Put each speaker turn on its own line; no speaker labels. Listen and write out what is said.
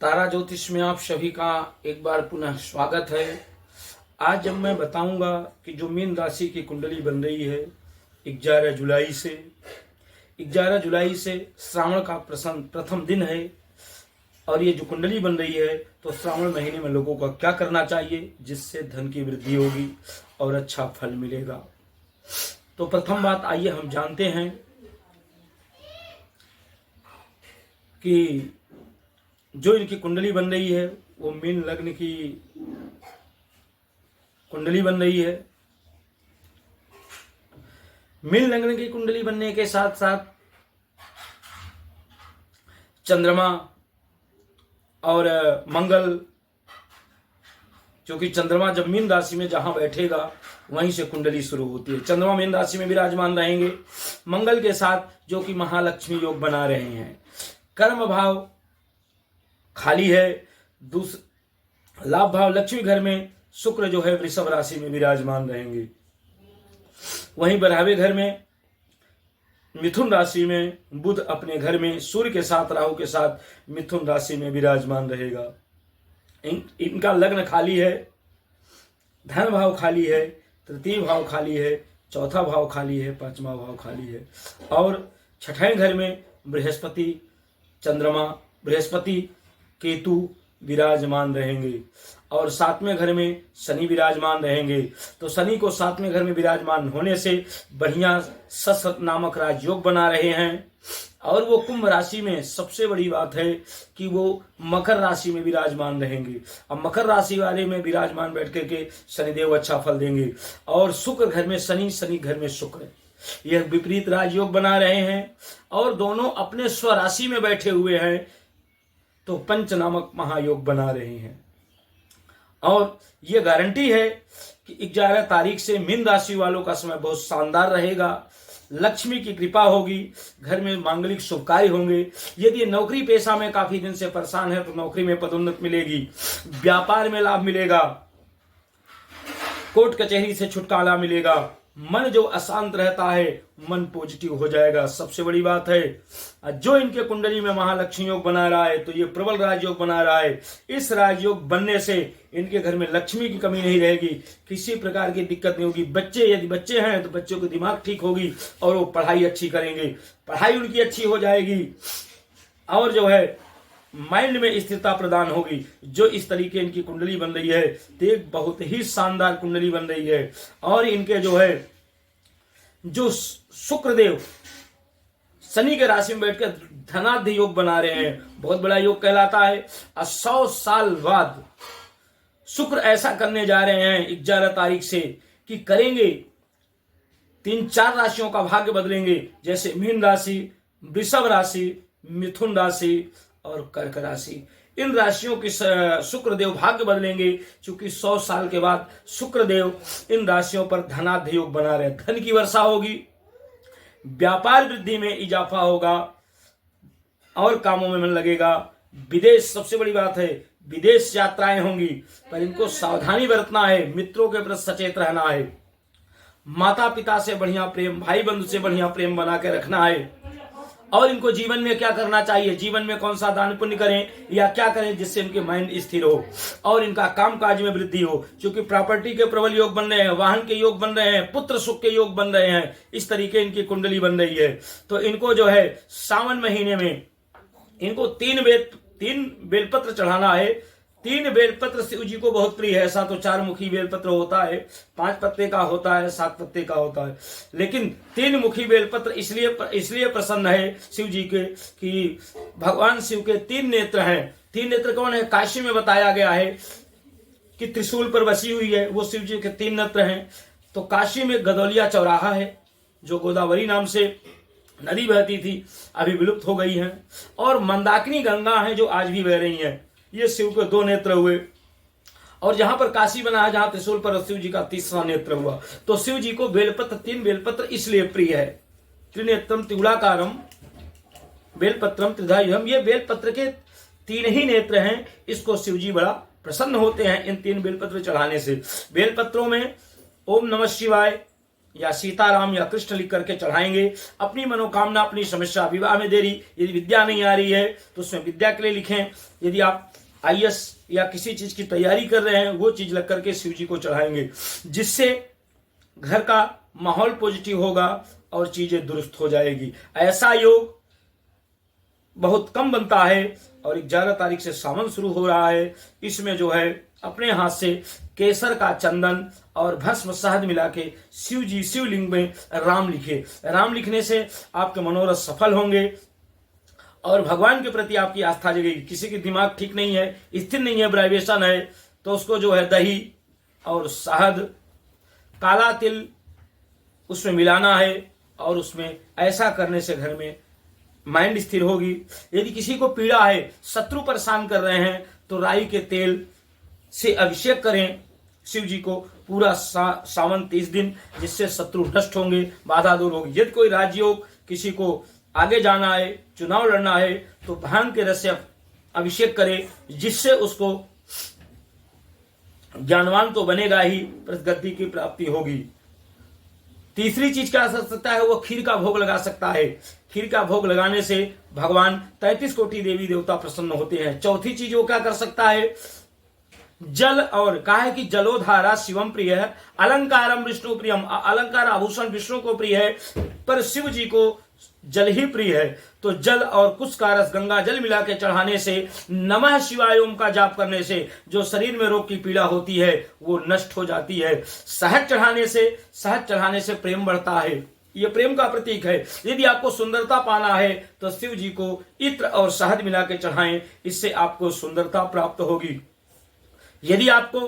तारा ज्योतिष में आप सभी का एक बार पुनः स्वागत है। आज जब मैं बताऊंगा कि जो मीन राशि की कुंडली बन रही है 11 जुलाई से श्रावण का प्रथम दिन है और ये जो कुंडली बन रही है तो श्रावण महीने में लोगों का क्या करना चाहिए जिससे धन की वृद्धि होगी और अच्छा फल मिलेगा। तो प्रथम बात आइए हम जानते हैं कि जो इनकी कुंडली बन रही है वो मीन लग्न की कुंडली बन रही है। मीन लग्न की कुंडली बनने के साथ साथ चंद्रमा और मंगल, क्योंकि चंद्रमा जब मीन राशि में जहां बैठेगा वहीं से कुंडली शुरू होती है। चंद्रमा मीन राशि में विराजमान रहेंगे मंगल के साथ, जो कि महालक्ष्मी योग बना रहे हैं। कर्म भाव खाली है। लाभ भाव लक्ष्मी घर में शुक्र जो है वृषभ राशि में विराजमान रहेंगे। वहीं बढ़ावे घर में मिथुन राशि में बुध अपने घर में सूर्य के साथ राहु के साथ मिथुन राशि में विराजमान रहेगा। इनका लग्न खाली है, धन भाव खाली है, तृतीय भाव खाली है, चौथा भाव खाली है, पांचवा भाव खाली है। और छठे घर में बृहस्पति, चंद्रमा, बृहस्पति, केतु विराजमान रहेंगे और सातवें घर में शनि विराजमान रहेंगे। तो शनि को सातवें घर में विराजमान होने से बढ़िया सस नामक राजयोग बना रहे हैं। और वो कुंभ राशि में सबसे बड़ी बात है कि वो मकर राशि में विराजमान रहेंगे। अब मकर राशि वाले में विराजमान बैठ करके शनिदेव अच्छा फल देंगे। और शुक्र घर में शनि, शनि घर में शुक्र, यह विपरीत राजयोग बना रहे हैं और दोनों अपने स्वराशि में बैठे हुए हैं तो पंच नामक महायोग बना रहे हैं। और ये गारंटी है कि 11 तारीख से मीन राशि वालों का समय बहुत शानदार रहेगा। लक्ष्मी की कृपा होगी, घर में मांगलिक शुभ कार्य होंगे। यदि नौकरी पेशा में काफी दिन से परेशान है तो नौकरी में पदोन्नति मिलेगी, व्यापार में लाभ मिलेगा, कोर्ट कचहरी से छुटकारा मिलेगा। मन जो अशांत रहता है मन पॉजिटिव हो जाएगा। सबसे बड़ी बात है जो इनके कुंडली में महालक्ष्मी योग बना रहा है तो ये प्रबल राजयोग बना रहा है। इस राजयोग बनने से इनके घर में लक्ष्मी की कमी नहीं रहेगी, किसी प्रकार की दिक्कत नहीं होगी। बच्चे यदि बच्चे हैं तो बच्चों की दिमाग ठीक होगी और वो पढ़ाई अच्छी करेंगे, पढ़ाई उनकी अच्छी हो जाएगी और जो है माइंड में स्थिरता प्रदान होगी। जो इस तरीके इनकी कुंडली बन रही है तो एक बहुत ही शानदार कुंडली बन रही है। और इनके जो है जो शुक्रदेव शनि के राशि में बैठकर धनाध्य योग बना रहे हैं, बहुत बड़ा योग कहलाता है। 100 साल बाद शुक्र ऐसा करने जा रहे हैं 11 तारीख से कि करेंगे 3-4 राशियों का भाग्य बदलेंगे, जैसे मीन राशि, वृषभ राशि, मिथुन राशि और कर्क राशि। इन राशियों की शुक्रदेव भाग्य बदलेंगे क्योंकि 100 साल के बाद शुक्रदेव इन राशियों पर धनाध्य योग बना रहे हैं। धन की वर्षा होगी, व्यापार वृद्धि में इजाफा होगा और कामों में मन लगेगा। विदेश, सबसे बड़ी बात है, विदेश यात्राएं होंगी पर इनको सावधानी बरतना है, मित्रों के प्रति सचेत रहना है, माता पिता से बढ़िया प्रेम, भाई बंधु से बढ़िया प्रेम बना के रखना है। और इनको जीवन में क्या करना चाहिए, जीवन में कौन सा दान पुण्य करें या क्या करें जिससे इनके माइंड स्थिर हो और इनका काम काज में वृद्धि हो। क्योंकि प्रॉपर्टी के प्रबल योग बन रहे हैं, वाहन के योग बन रहे हैं, पुत्र सुख के योग बन रहे हैं। इस तरीके इनकी कुंडली बन रही है। तो इनको जो है सावन महीने में इनको 3 बेलपत्र चढ़ाना है। 3 बेलपत्र शिव जी को बहुत प्रिय है। ऐसा तो 4 मुखी बेलपत्र होता है, 5 पत्ते का होता है, 7 पत्ते का होता है, लेकिन 3 मुखी बेलपत्र इसलिए प्रसन्न है शिव जी के कि भगवान शिव के 3 नेत्र हैं। 3 नेत्र कौन है? काशी में बताया गया है कि त्रिशूल पर बसी हुई है, वो शिव जी के 3 नेत्र हैं। तो काशी में गदौलिया चौराहा है जो गोदावरी नाम से नदी बहती थी, अभी विलुप्त हो गई है। और मंदाकिनी गंगा है जो आज भी बह रही है। ये शिव के 2 नेत्र हुए। और जहां पर काशी बना है, जहां त्रिशूल पर शिव जी का 3रा नेत्र हुआ। तो शिव जी को बेलपत्र 3 बेलपत्र इसलिए प्रिय है। त्रिनेत्रम त्रिगुणाकारम बेलपत्रम त्रिधायुधम, ये बेलपत्र के 3 ही नेत्र हैं। इसको शिव जी बड़ा प्रसन्न होते हैं इन 3 बेलपत्र चढ़ाने से। बेलपत्रों में ओम नमः शिवाय, या सीताराम या कृष्ण लिख करके चढ़ाएंगे। अपनी मनोकामना, अपनी समस्या, विवाह में देरी, यदि विद्या नहीं आ रही है तो उसमें विद्या के लिए लिखें। यदि आप आईएएस या किसी चीज की तैयारी कर रहे हैं वो चीज लग करके शिव जी को चढ़ाएंगे, जिससे घर का माहौल पॉजिटिव होगा और चीजें दुरुस्त हो जाएगी। ऐसा योग बहुत कम बनता है और 11 तारीख से सावन शुरू हो रहा है। इसमें जो है अपने हाथ से केसर का चंदन और भस्म शहद मिला के शिव जी शिवलिंग में राम लिखे। राम लिखने से आपके मनोरथ सफल होंगे और भगवान के प्रति आपकी आस्था जगेगी। किसी की दिमाग ठीक नहीं है, स्थिर नहीं है, वाइब्रेशन है, तो उसको जो है दही और शहद, काला तिल उसमें मिलाना है और उसमें ऐसा करने से घर में माइंड स्थिर होगी। यदि किसी को पीड़ा है, शत्रु परेशान कर रहे हैं, तो राई के तेल से अभिषेक करें शिव जी को पूरा सावन 30 दिन, जिससे शत्रु नष्ट होंगे, बाधा दूर होगी। यदि कोई राजयोग, किसी को आगे जाना है, चुनाव लड़ना है, तो भांग के रस से अभिषेक करे, जिससे उसको ज्ञानवान तो बनेगा ही, प्रगति की प्राप्ति होगी। तीसरी चीज क्या कर सकता है, वो खीर का भोग लगा सकता है। खीर का भोग लगाने से भगवान 33 कोटि देवी देवता प्रसन्न होते हैं। चौथी चीज वो क्या कर सकता है, जल, और कहा है कि जलोधारा शिवम प्रिय है, अलंकारम विष्णु प्रियम, अलंकार आभूषण विष्णु को प्रिय है, पर शिव जी को जल ही प्रिय है। तो जल और कुछ का रस गंगा जल मिला के चढ़ाने से, नमः शिवाय ओम का जाप करने से जो शरीर में रोग की पीड़ा होती है वो नष्ट हो जाती है। शहद चढ़ाने से प्रेम बढ़ता है, ये प्रेम का प्रतीक है। यदि आपको सुंदरता पाना है तो शिव जी को इत्र और शहद मिला के चढ़ाएं, इससे आपको सुंदरता प्राप्त होगी। यदि आपको